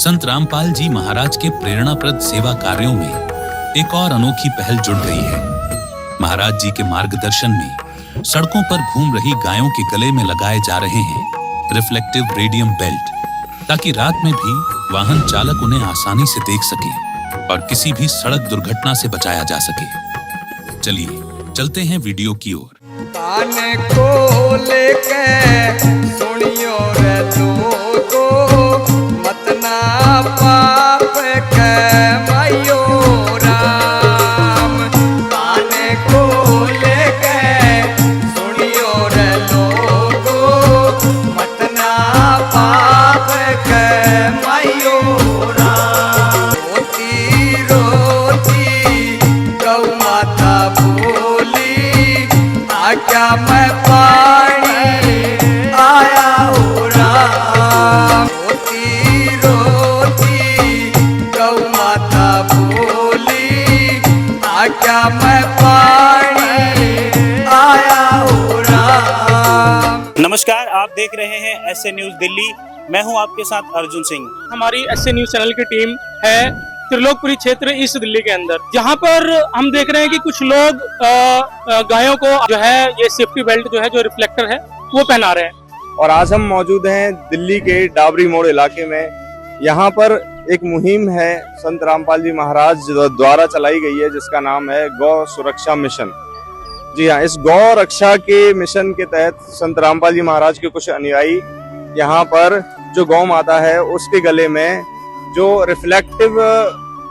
संत रामपाल जी महाराज के प्रेरणाप्रद सेवा कार्यों में एक और अनोखी पहल जुड़ गई है। महाराज जी के मार्गदर्शन में सड़कों पर घूम रही गायों के गले में लगाए जा रहे हैं रिफ्लेक्टिव रेडियम बेल्ट, ताकि रात में भी वाहन चालक उन्हें आसानी से देख सके और किसी भी सड़क दुर्घटना से बचाया जा सके। चलिए चलते हैं वीडियो की ओर। कान खोले के सुनियो रे लोगो, मत ना पाप के मायो राम। कान खोले के सुनियो रे लोगो, मत ना पाप के मायो राम। रोती रोती गौ माता बोली, क्या मैं पानी आया हो राम। रोती रोती गौ माता बोली, क्या मैं पानी आया हो राम। नमस्कार, आप देख रहे हैं एसए न्यूज दिल्ली। मैं हूं आपके साथ अर्जुन सिंह। हमारी एसए न्यूज चैनल की टीम है त्रिलोकपुरी क्षेत्र ईस्ट दिल्ली के अंदर, जहां पर हम देख रहे हैं कि कुछ लोग गायों को जो है ये सेफ्टी बेल्ट जो है, जो रिफ्लेक्टर है, वो पहना रहे हैं। और आज हम मौजूद हैं दिल्ली के डाबरी मोड़ इलाके में। यहाँ पर एक मुहिम है संत रामपाल जी महाराज द्वारा चलाई गई है, जिसका नाम है गौ सुरक्षा मिशन। जी हाँ, इस गौ रक्षा के मिशन के तहत संत रामपाल जी महाराज के कुछ अनुयायी यहाँ पर जो गौ माता है उसके गले में जो रिफ्लेक्टिव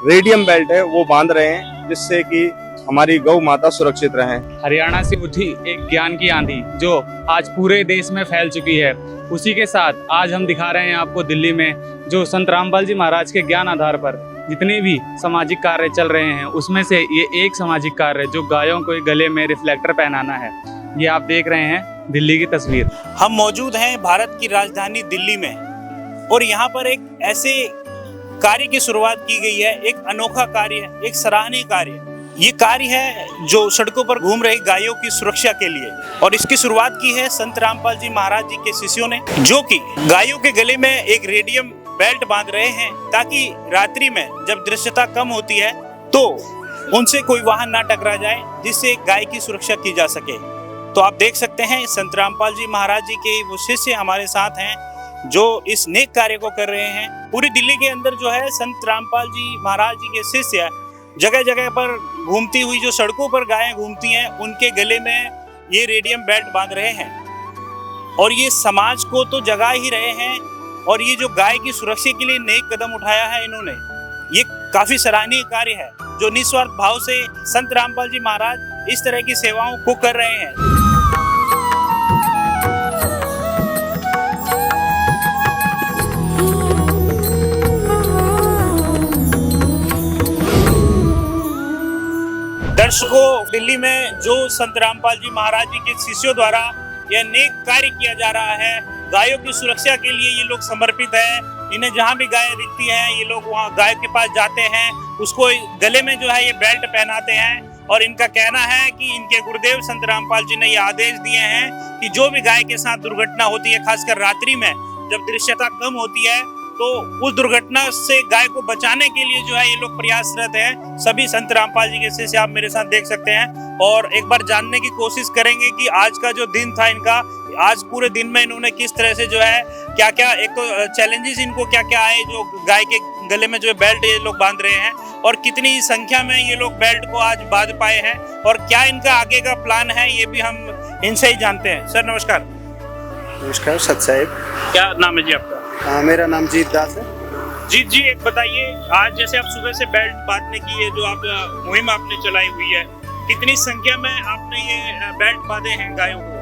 रेडियम बेल्ट है वो बांध रहे हैं, जिससे कि हमारी गौ माता सुरक्षित रहे। हरियाणा से उठी एक ज्ञान की आंधी जो आज पूरे देश में फैल चुकी है, उसी के साथ आज हम दिखा रहे हैं आपको दिल्ली में जो संत रामपाल जी महाराज के ज्ञान आधार पर जितने भी सामाजिक कार्य चल रहे हैं, उसमें से ये एक सामाजिक कार्य जो गायों को गले में रिफ्लेक्टर पहनाना है। ये आप देख रहे हैं दिल्ली की तस्वीर। हम मौजूद हैं भारत की राजधानी दिल्ली में, और यहाँ पर एक ऐसे कार्य की शुरुआत की गई है, एक अनोखा कार्य है, एक सराहनीय कार्य। ये कार्य है जो सड़कों पर घूम रही गायों की सुरक्षा के लिए, और इसकी शुरुआत की है संत रामपाल जी महाराज जी के शिष्यों ने, जो कि गायों के गले में एक रेडियम बेल्ट बांध रहे हैं, ताकि रात्रि में जब दृश्यता कम होती है तो उनसे कोई वाहन ना टकरा जाए, जिससे गाय की सुरक्षा की जा सके। तो आप देख सकते हैं संत रामपाल जी महाराज जी के वो शिष्य हमारे साथ हैं जो इस नेक कार्य को कर रहे हैं। पूरी दिल्ली के अंदर जो है संत रामपाल जी महाराज जी के शिष्य जगह जगह पर घूमती हुई, जो सड़कों पर गायें घूमती हैं, उनके गले में ये रेडियम बेल्ट बांध रहे हैं, और ये समाज को तो जगा ही रहे हैं। और ये जो गाय की सुरक्षा के लिए नेक कदम उठाया है इन्होंने, ये काफी सराहनीय कार्य है जो निस्वार्थ भाव से संत रामपाल जी महाराज इस तरह की सेवाओं को कर रहे हैं। दर्शकों, दिल्ली में जो संत रामपाल जी महाराज जी के शिष्यों द्वारा यह नेक कार्य किया जा रहा है, गायों की सुरक्षा के लिए ये लोग समर्पित है। इन्हें जहां भी गाय दिखती है, ये लोग वहां गाय के पास जाते हैं, उसको गले में जो है ये बेल्ट पहनाते हैं। और इनका कहना है कि इनके गुरुदेव संत रामपाल जी ने ये आदेश दिए हैं कि जो भी गाय के साथ दुर्घटना होती है, खासकर रात्रि में जब दृश्यता कम होती है, तो उस दुर्घटना से गाय को बचाने के लिए जो है ये लोग प्रयासरत हैं। सभी संत रामपाल जी के शिष्य आप मेरे साथ देख सकते हैं, और एक बार जानने की कोशिश करेंगे कि आज का जो दिन था इनका, आज पूरे दिन में इन्होंने किस तरह से जो है क्या क्या, एक तो चैलेंजेस इनको क्या क्या आए जो गाय के गले में जो बेल्ट ये लोग बांध रहे हैं, और कितनी संख्या में ये लोग बेल्ट को आज बांध पाए हैं, और क्या इनका आगे का प्लान है, ये भी हम इनसे ही जानते हैं। सर नमस्कार। नमस्कार सत साहिब। क्या नाम है जी आपका? मेरा नाम जीत दास है। जीत जी, एक बताइए, आज जैसे आप सुबह से बेल्ट बांधने की ये जो आप मुहिम आपने चलाई हुई है, कितनी संख्या में आपने ये बेल्ट बांधे हैं गायों को?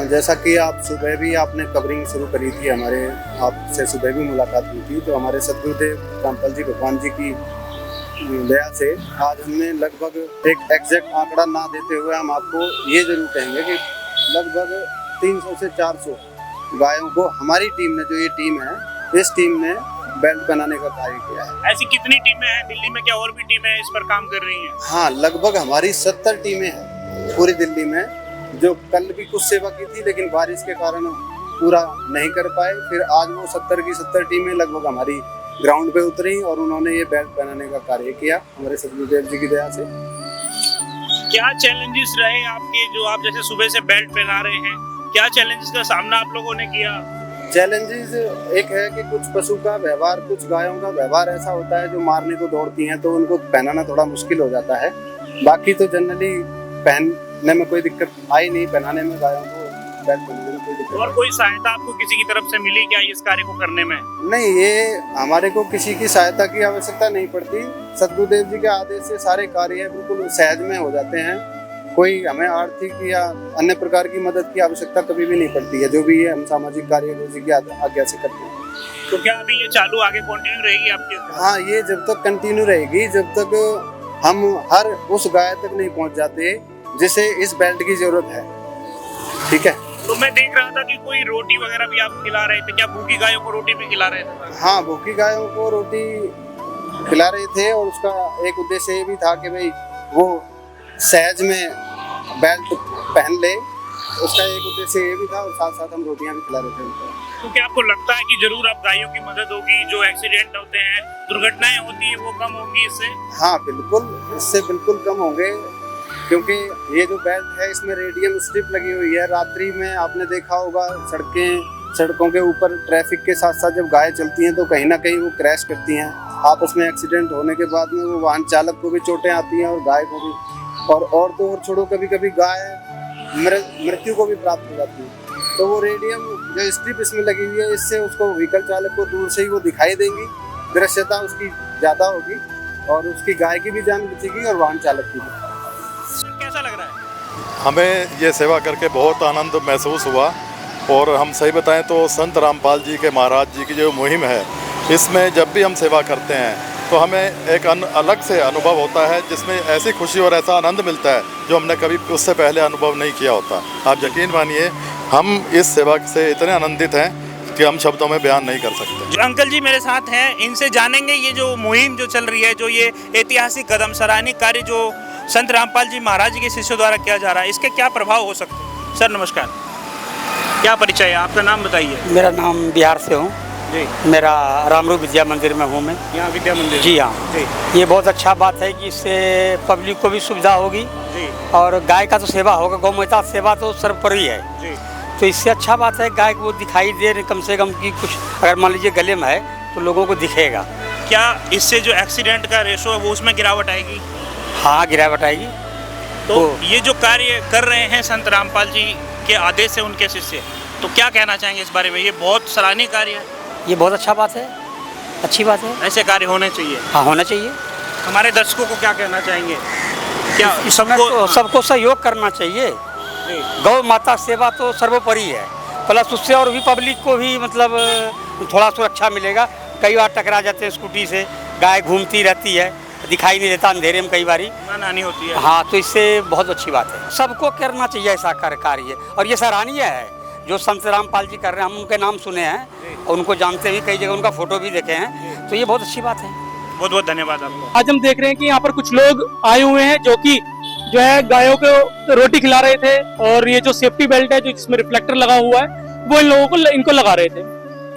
जैसा कि आप सुबह भी आपने कवरिंग शुरू करी थी, हमारे आपसे सुबह भी मुलाकात हुई थी, तो हमारे सदगुरुदेव रामपाल जी भगवान जी की दया से आज हमने लगभग एक एग्जैक्ट आंकड़ा ना देते हुए हम आपको ये जरूर कहेंगे कि लगभग 300 से 400 गायों को हमारी टीम ने, जो ये टीम है, इस टीम ने बेल्ट बनाने का कार्य किया है। ऐसी कितनी टीमें हैं दिल्ली में? क्या और भी टीमें इस पर काम कर रही हैं? हाँ, लगभग हमारी 70 टीमें हैं पूरी दिल्ली में, जो कल भी कुछ सेवा की थी लेकिन बारिश के कारण पूरा नहीं कर पाए। फिर आज वो 70 की 70 टीमें लगभग हमारी ग्राउंड पे उतरी और उन्होंने ये बेल्ट पहनाने का कार्य किया हमारे सदगुरुदेव जी की दया से। क्या चैलेंजेस रहे आपके, जो आप जैसे सुबह से बेल्ट पहना रहे हैं, क्या चैलेंजेस का सामना आप लोगों ने किया? चैलेंजेस एक है कि कुछ पशु का व्यवहार, कुछ गायों का व्यवहार ऐसा होता है जो मारने को दौड़ती हैं, तो उनको पहनाना थोड़ा मुश्किल हो जाता है। बाकी तो जनरली पहनने में कोई दिक्कत आई नहीं, पहनाने में गायों को बेल्ट पहनने में कोई दिक्कत। और कोई सहायता आपको किसी की तरफ से मिली क्या इस कार्य को करने में? नहीं, ये हमारे को किसी की सहायता की आवश्यकता नहीं पड़ती। सदगुरुदेव जी के आदेश से सारे कार्य बिल्कुल सहज में हो जाते हैं। कोई हमें आर्थिक या अन्य प्रकार की मदद की आवश्यकता कभी भी नहीं पड़ती है। जो भी है हम सामाजिक कार्य गुरु जी की आज्ञा से करते हैं। तो क्या अभी ये चालू आगे कंटिन्यू रहेगी आपके? हाँ, ये जब तक कंटिन्यू रहेगी, जब तक हम हर उस गाय तक नहीं पहुंच जाते जिसे इस बेल्ट की जरूरत है। ठीक है। तो मैं देख रहा था कि कोई रोटी वगैरह भी आप खिला रहे थे, क्या भूखी गायों को रोटी भी खिला रहे थे? हाँ, भूखी गायों को रोटी खिला रहे थे और उसका एक उद्देश्य ये भी था कि भाई वो सहज में बेल्ट पहन ले, उसका एक उद्देश्य ये भी था और साथ साथ हम रोटियां भी खिला रहे थे उनको। तो क्या आपको लगता है कि जरूर अब गायों की मदद होगी, जो एक्सीडेंट होते हैं, दुर्घटनाएं होती है, वो कम होंगी इससे? हाँ बिल्कुल, इससे बिल्कुल कम होंगे, क्योंकि ये जो बेल्ट है इसमें रेडियम स्ट्रिप लगी हुई है। रात्रि में आपने देखा होगा सड़कों के ऊपर ट्रैफिक के साथ साथ जब गाय चलती हैं तो कहीं ना कहीं वो क्रैश करती हैं। आपस में एक्सीडेंट होने के बाद में वो वाहन चालक को भी चोटें आती हैं और गाय को भी, और तो और छोड़ो, कभी कभी गाय मृत्यु को भी प्राप्त हो जाती है। तो वो रेडियम जो स्ट्रिप इसमें लगी हुई है, इससे उसको व्हीकल चालक को दूर से ही वो दिखाई देंगी, दृश्यता उसकी ज़्यादा होगी और उसकी गाय की भी जान बचेगी और वाहन चालक की भी। कैसा लग रहा है? हमें ये सेवा करके बहुत आनंद महसूस हुआ और हम सही बताएं तो संत रामपाल जी के महाराज जी की जो मुहिम है, इसमें जब भी हम सेवा करते हैं तो हमें एक अलग से अनुभव होता है, जिसमें ऐसी खुशी और ऐसा आनंद मिलता है जो हमने कभी उससे पहले अनुभव नहीं किया होता। आप यकीन मानिए, हम इस सेवा से इतने आनंदित हैं कि हम शब्दों में बयान नहीं कर सकते। जो अंकल जी मेरे साथ हैं, इनसे जानेंगे ये जो मुहिम जो चल रही है, जो ये ऐतिहासिक कदम, सराहनीय कार्य जो संत रामपाल जी महाराज जी के शिष्यों द्वारा किया जा रहा है, इसके क्या प्रभाव हो सकते हैं? सर नमस्कार, क्या परिचय है आपका? नाम बताइए। मेरा नाम बिहार से हूँ जी। मेरा रामरूप विद्या मंदिर में हूँ मैं। यहाँ विद्या मंदिर? जी हाँ जी। ये बहुत अच्छा बात है कि इससे पब्लिक को भी सुविधा होगी जी, और गाय का तो सेवा होगा, गौ माता सेवा तो सर्वोपरि है जी। तो इससे अच्छा बात है गाय को वो दिखाई दे कम से कम कि कुछ अगर मान लीजिए गले में है तो लोगों को दिखेगा। क्या इससे जो एक्सीडेंट का रेशो है वो उसमें गिरावट आएगी? हाँ, गिरावट आएगी। तो ये जो कार्य कर रहे हैं संत रामपाल जी के आदेश से उनके शिष्य, तो क्या कहना चाहेंगे इस बारे में? ये बहुत सराहनीय कार्य है। ये बहुत अच्छा बात है, अच्छी बात है, ऐसे कार्य होने चाहिए। हाँ, होना चाहिए। हमारे दर्शकों को क्या कहना चाहेंगे? क्या सबको सहयोग करना चाहिए। गौ माता सेवा तो सर्वोपरि है, प्लस उससे और भी पब्लिक को भी मतलब थोड़ा सुरक्षा मिलेगा। कई बार टकरा जाते हैं स्कूटी से, गाय घूमती रहती है, दिखाई नहीं देता अंधेरे में, कई बारी नानी होती है। हाँ, तो इससे बहुत अच्छी बात है, सबको करना चाहिए ऐसा कार्य और ये सराहनीय है जो संत रामपाल जी कर रहे हैं। हम उनके नाम सुने हैं और उनको जानते भी, कई जगह उनका फोटो भी देखे हैं, तो ये बहुत अच्छी बात है। बहुत बहुत धन्यवाद आपको। आज हम देख रहे हैं कि यहाँ पर कुछ लोग आए हुए हैं जो कि जो है गायों को रोटी खिला रहे थे और ये जो सेफ्टी बेल्ट है जो जिसमें रिफ्लेक्टर लगा हुआ है वो इन लोगों को इनको लगा रहे थे।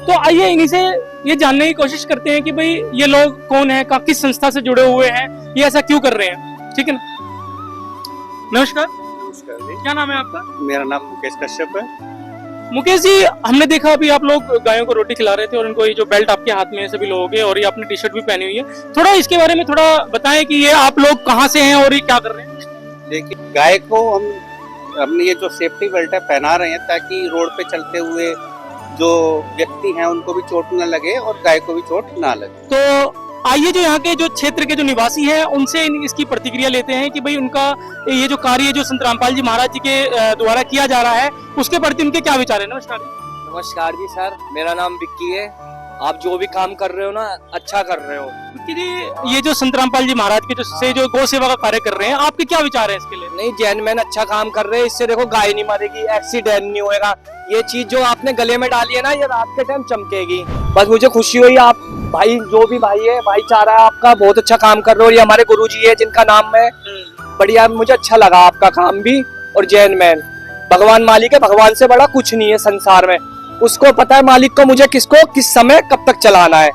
तो आइए इन्हीं से ये जानने की कोशिश करते हैं कि भाई ये लोग कौन है, किस संस्था से जुड़े हुए हैं, ये ऐसा क्यों कर रहे हैं। ठीक है ना? नमस्कार। नमस्कार जी। क्या नाम है आपका? मेरा नाम मुकेश कश्यप है। मुकेश जी, हमने देखा अभी आप लोग गायों को रोटी खिला रहे थे और इनको ये जो बेल्ट आपके हाथ में है सभी लोगों के, और ये आपने टी शर्ट भी पहनी हुई है, थोड़ा इसके बारे में थोड़ा बताएं कि ये आप लोग कहाँ से हैं और ये क्या कर रहे हैं। देखिए, गाय को हमने ये जो सेफ्टी बेल्ट है पहना रहे हैं ताकि रोड पे चलते हुए जो व्यक्ति हैं उनको भी चोट न लगे और गाय को भी चोट ना लगे। तो आइए जो यहाँ के जो क्षेत्र के जो निवासी हैं उनसे इसकी प्रतिक्रिया लेते हैं कि भाई उनका ये जो कार्य जो संत रामपाल जी महाराज जी के द्वारा किया जा रहा है उसके प्रति उनके क्या विचार है। नमस्कार। नमस्कार जी सर, मेरा नाम विक्की है। आप जो भी काम कर रहे हो ना, अच्छा कर रहे हो। विक्की जी, ये जो संत रामपाल जी महाराज के से जो गौ सेवा का कार्य कर रहे हैं, आपके क्या विचार है इसके लिए? नहीं, जैनमैन अच्छा काम कर रहे हैं। इससे देखो गाय नहीं मरेगी, एक्सीडेंट नहीं होएगा। ये चीज जो आपने गले में डाली है ना, ये रात के टाइम चमकेगी। बस मुझे खुशी हुई, आप भाई जो भी भाई है, भाईचारा आपका, बहुत अच्छा काम कर रहे हो। ये हमारे गुरुजी है जिनका नाम है, बढ़िया, मुझे अच्छा लगा आपका काम भी। और जैनमैन भगवान मालिक है, भगवान से बड़ा कुछ नहीं है संसार में। उसको पता है मालिक को मुझे किसको किस समय कब तक चलाना है।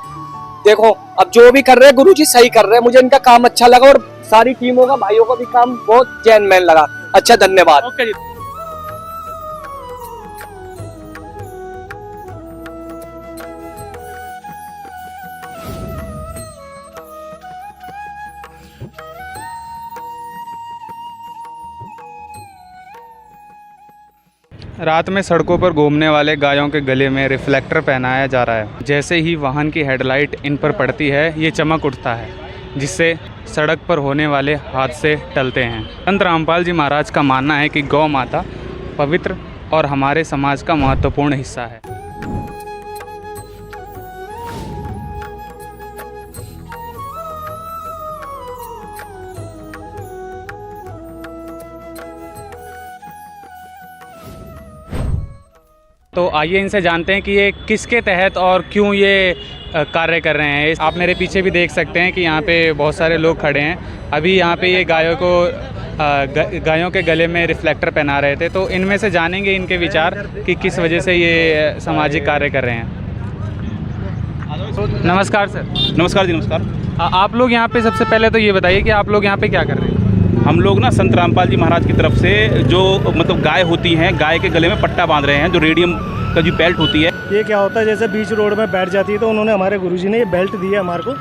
देखो अब जो भी कर रहे हैं गुरुजी सही कर रहे हैं, मुझे इनका काम अच्छा लगा और सारी टीमों का, भाइयों का भी काम बहुत जेन्युइन लगा। अच्छा, धन्यवाद। ओके जी। रात में सड़कों पर घूमने वाले गायों के गले में रिफ्लेक्टर पहनाया जा रहा है। जैसे ही वाहन की हेडलाइट इन पर पड़ती है, ये चमक उठता है, जिससे सड़क पर होने वाले हादसे टलते हैं। संत रामपाल जी महाराज का मानना है कि गौ माता पवित्र और हमारे समाज का महत्वपूर्ण हिस्सा है। तो आइए इनसे जानते हैं कि ये किसके तहत और क्यों ये कार्य कर रहे हैं। आप मेरे पीछे भी देख सकते हैं कि यहाँ पे बहुत सारे लोग खड़े हैं। अभी यहाँ पे ये गायों के गले में रिफ्लेक्टर पहना रहे थे, तो इनमें से जानेंगे इनके विचार कि किस वजह से ये सामाजिक कार्य कर रहे हैं। नमस्कार सर। नमस्कार जी, नमस्कार। आप लोग यहाँ पे सबसे पहले तो ये बताइए कि आप लोग यहाँ पे क्या कर रहे हैं। हम लोग ना संत रामपाल जी महाराज की तरफ से जो मतलब गाय होती हैं, गाय के गले में पट्टा बांध रहे हैं, जो रेडियम का जो बेल्ट होती है। ये क्या होता है, जैसे बीच रोड में बैठ जाती है तो उन्होंने, हमारे गुरुजी ने ये बेल्ट दिया हमारे को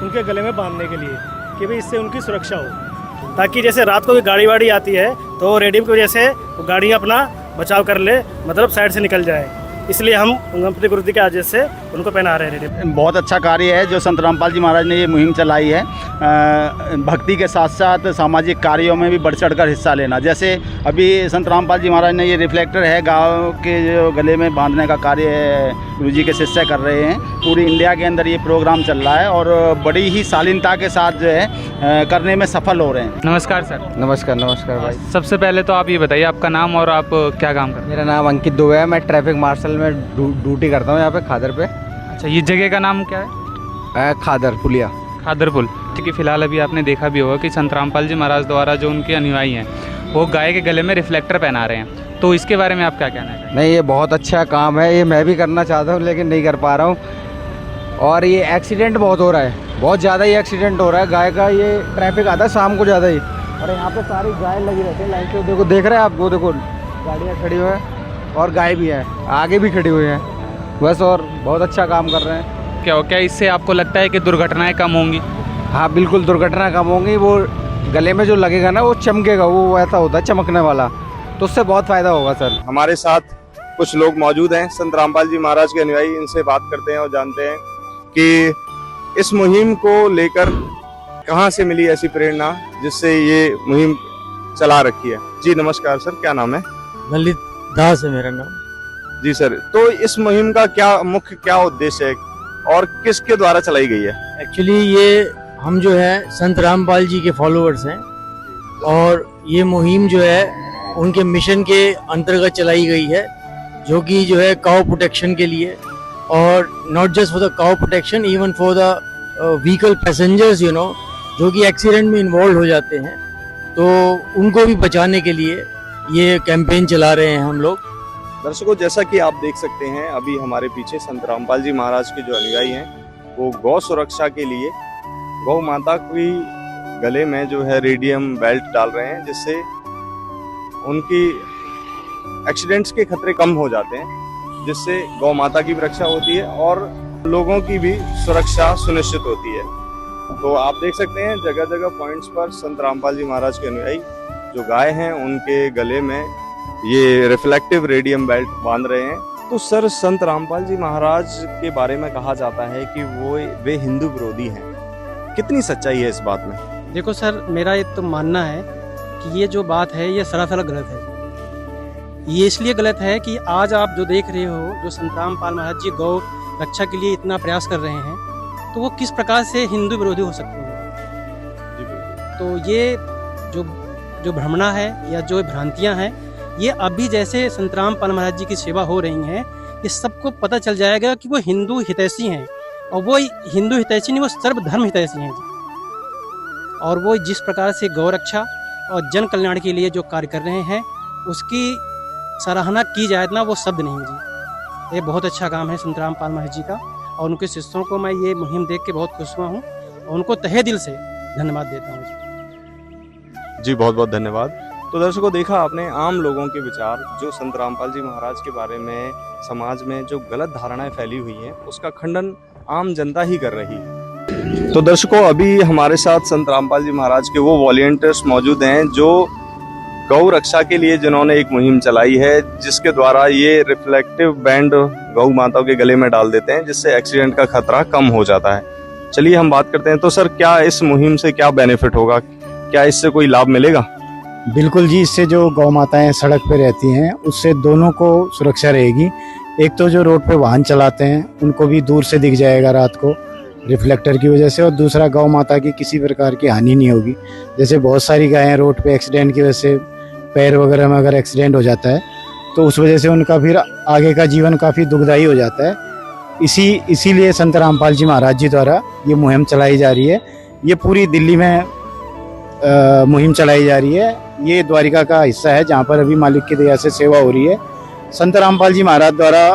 उनके गले में बांधने के लिए कि भाई इससे उनकी सुरक्षा हो, ताकि जैसे रात को भी गाड़ी वाड़ी आती है तो रेडियम की वजह से गाड़ी अपना बचाव कर ले, मतलब साइड से निकल जाए। इसलिए हम अपने गुरुजी के आदेश से उनको पहना रहे हैं रेडियम। बहुत अच्छा कार्य है जो संत रामपाल जी महाराज ने ये मुहिम चलाई है। भक्ति के साथ साथ सामाजिक कार्यों में भी बढ़ चढ़कर हिस्सा लेना। जैसे अभी संत रामपाल जी महाराज ने ये रिफ्लेक्टर है गाँव के जो गले में बांधने का कार्य गुरुजी के शिष्य कर रहे हैं। पूरी इंडिया के अंदर ये प्रोग्राम चल रहा है और बड़ी ही शालीनता के साथ जो है करने में सफल हो रहे हैं। नमस्कार सर। नमस्कार। नमस्कार भाई। सबसे पहले तो आप ये बताइए आपका नाम और आप क्या काम कर रहे हैं। मेरा नाम अंकित दुबे है, मैं ट्रैफिक मार्शल में ड्यूटी करता हूँ यहाँ पे खादर पे। अच्छा, ये जगह का नाम क्या है। खादर पुलिया। खादर पुल। क्योंकि फिलहाल अभी आपने देखा भी होगा कि संत रामपाल जी महाराज द्वारा जो उनके अनुयायी हैं वो गाय के गले में रिफ्लेक्टर पहना रहे हैं, तो इसके बारे में आप क्या कहना है। नहीं, ये बहुत अच्छा काम है, ये मैं भी करना चाहता हूँ लेकिन नहीं कर पा रहा हूँ। और ये एक्सीडेंट बहुत हो रहा है, बहुत ज़्यादा ही एक्सीडेंट हो रहा है गाय का। ये ट्रैफिक आता है शाम को ज़्यादा ही, और यहाँ पे सारी गाय लगी रहती है लाइन से। देखो, देख रहे हैं आप, वो देखो गाड़ियाँ खड़ी हुई हैं और गाय भी है, आगे भी खड़ी हुई हैं बस। और बहुत अच्छा काम कर रहे हैं। क्या इससे आपको लगता है कि दुर्घटनाएं कम होंगी। हाँ बिल्कुल, दुर्घटना कम होंगी। वो गले में जो लगेगा ना वो चमकेगा, वो ऐसा होता है चमकने वाला, तो उससे बहुत फायदा होगा सर। हमारे साथ कुछ लोग मौजूद हैं संत रामपाल जी महाराज के अनुयायी, इनसे बात करते हैं और जानते हैं कि इस मुहिम को लेकर कहाँ से मिली ऐसी प्रेरणा जिससे ये मुहिम चला रखी है। जी नमस्कार सर, क्या नाम है। ललित दास है मेरा नाम। जी सर, तो इस मुहिम का क्या उद्देश्य है और किसके द्वारा चलाई गई है। एक्चुअली ये हम जो है संत रामपाल जी के फॉलोअर्स हैं और ये मुहिम जो है उनके मिशन के अंतर्गत चलाई गई है, जो कि जो है काउ प्रोटेक्शन के लिए, और not just for the cow protection, even for the vehicle passengers जो कि एक्सीडेंट में इन्वॉल्व हो जाते हैं, तो उनको भी बचाने के लिए ये कैंपेन चला रहे हैं हम लोग। दर्शकों, जैसा कि आप देख सकते हैं अभी हमारे पीछे संत रामपाल जी महाराज के जो अनुयायी हैं वो गौ सुरक्षा के लिए गौ माता की गले में जो है रेडियम बेल्ट डाल रहे हैं, जिससे उनकी एक्सीडेंट्स के खतरे कम हो जाते हैं, जिससे गौ माता की भी रक्षा होती है और लोगों की भी सुरक्षा सुनिश्चित होती है। तो आप देख सकते हैं जगह जगह पॉइंट्स पर संत रामपाल जी महाराज के अनुयायी जो गाय हैं उनके गले में ये रिफ्लेक्टिव रेडियम बेल्ट बांध रहे हैं। तो सर, संत रामपाल जी महाराज के बारे में कहा जाता है कि वे हिंदू विरोधी हैं, कितनी सच्चाई है इस बात में। देखो सर, मेरा ये तो मानना है कि ये जो बात है ये सरासर गलत है। ये इसलिए गलत है कि आज आप जो देख रहे हो, जो संत रामपाल महाराज जी गौ रक्षा के लिए इतना प्रयास कर रहे हैं, तो वो किस प्रकार से हिंदू विरोधी हो सकते हैं। तो ये जो भ्रमणा है या जो भ्रांतियां हैं, ये अभी जैसे संत रामपाल महाराज जी की सेवा हो रही हैं, ये सबको पता चल जाएगा कि वो हिंदू हितैषी हैं, और वो हिंदू हितैषी नहीं, वो सर्वधर्म हितैषी हैं जी। और वो जिस प्रकार से गौ रक्षा और जन कल्याण के लिए जो कार्य कर रहे हैं, उसकी सराहना की जाए ना वो शब्द नहीं जी। ये बहुत अच्छा काम है संत रामपाल महाराज जी का, और उनके शिष्यों को मैं ये मुहिम देख के बहुत खुश हुआ हूँ और उनको तहे दिल से धन्यवाद देता हूँ। जी बहुत बहुत धन्यवाद। तो दर्शकों, देखा आपने आम लोगों के विचार, जो संत रामपाल जी महाराज के बारे में समाज में जो गलत धारणाएं फैली हुई हैं उसका खंडन आम जनता ही कर रही है। तो दर्शकों, अभी हमारे साथ संत रामपाल जी महाराज के वो वॉलंटियर्स मौजूद हैं जो गौ रक्षा के लिए जिन्होंने एक मुहिम चलाई है, जिसके द्वारा ये रिफ्लेक्टिव बैंड गौ माताओं के गले में डाल देते हैं, जिससे एक्सीडेंट का खतरा कम हो जाता है। चलिए हम बात करते हैं। तो सर, क्या इस मुहिम से क्या बेनिफिट होगा, क्या इससे कोई लाभ मिलेगा? बिल्कुल जी, इससे जो गौ माताएं सड़क पे रहती हैं उससे दोनों को सुरक्षा रहेगी। एक तो जो रोड पे वाहन चलाते हैं उनको भी दूर से दिख जाएगा रात को रिफ्लेक्टर की वजह से, और दूसरा गौ माता की किसी प्रकार की हानि नहीं होगी। जैसे बहुत सारी गायें रोड पे एक्सीडेंट की वजह से पैर वगैरह में अगर एक्सीडेंट हो जाता है तो उस वजह से उनका फिर आगे का जीवन काफ़ी दुखदायी हो जाता है। इसीलिए संत रामपाल जी महाराज जी द्वारा ये मुहिम चलाई जा रही है। ये पूरी दिल्ली में मुहिम चलाई जा रही है। ये द्वारिका का हिस्सा है जहाँ पर अभी मालिक की दया से सेवा हो रही है। संत रामपाल जी महाराज द्वारा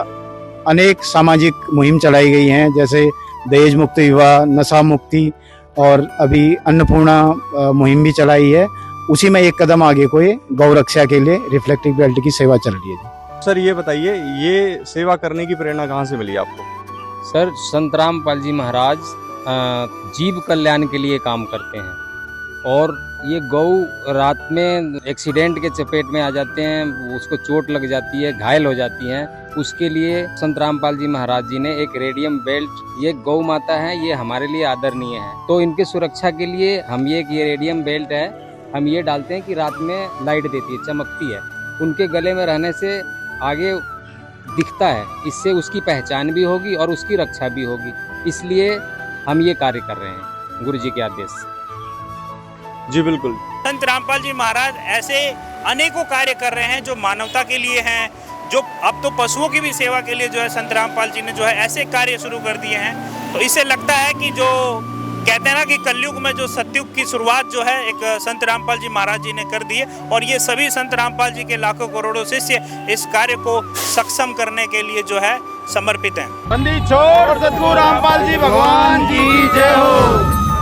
अनेक सामाजिक मुहिम चलाई गई हैं, जैसे दहेज मुक्त विवाह, नशा मुक्ति, और अभी अन्नपूर्णा मुहिम भी चलाई है। उसी में एक कदम आगे कोई गौ रक्षा के लिए रिफ्लेक्टिव बेल्ट की सेवा चल रही है। सर ये बताइए, ये सेवा करने की प्रेरणा कहाँ से मिली आपको? सर, संत रामपाल जी महाराज जीव कल्याण के लिए काम करते हैं, और ये गौ रात में एक्सीडेंट के चपेट में आ जाते हैं, उसको चोट लग जाती है, घायल हो जाती हैं। उसके लिए संत रामपाल जी महाराज जी ने एक रेडियम बेल्ट, ये गौ माता है, ये हमारे लिए आदरणीय है, तो इनके सुरक्षा के लिए हम ये रेडियम बेल्ट है, हम ये डालते हैं कि रात में लाइट देती है, चमकती है। उनके गले में रहने से आगे दिखता है, इससे उसकी पहचान भी होगी और उसकी रक्षा भी होगी। इसलिए हम ये कार्य कर रहे हैं गुरु जी के आदेश से। जी बिल्कुल। संत रामपाल जी महाराज ऐसे अनेकों कार्य कर रहे हैं जो मानवता के लिए हैं, जो अब तो पशुओं की भी सेवा के लिए जो है संत रामपाल जी ने जो है ऐसे कार्य शुरू कर दिए हैं। तो इससे लगता है कि जो कहते हैं ना कि कलयुग में जो सतयुग की शुरुआत जो है एक संत रामपाल जी महाराज जी ने कर दी है, और ये सभी संत रामपाल जी के लाखों करोड़ों शिष्य इस कार्य को सक्षम करने के लिए जो है समर्पित हैं। बंदी छोड़ सतगुरु रामपाल जी भगवान की जय हो।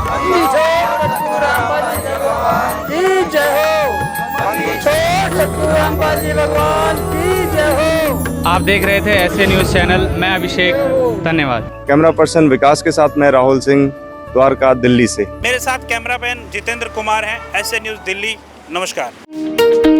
बंदी छोड़ सतगुरु रामपाल जी भगवान की जय हो। बंदी छोड़ सतगुरु रामपाल जी भगवान की जय हो। आप देख रहे थे ऐसे न्यूज़ चैनल, मैं अभिषेक, धन्यवाद। कैमरा पर्सन विकास के साथ मैं राहुल सिंह, द्वारका, दिल्ली से। मेरे साथ कैमरामैन जितेंद्र कुमार हैं, ऐसे न्यूज़ दिल्ली। नमस्कार।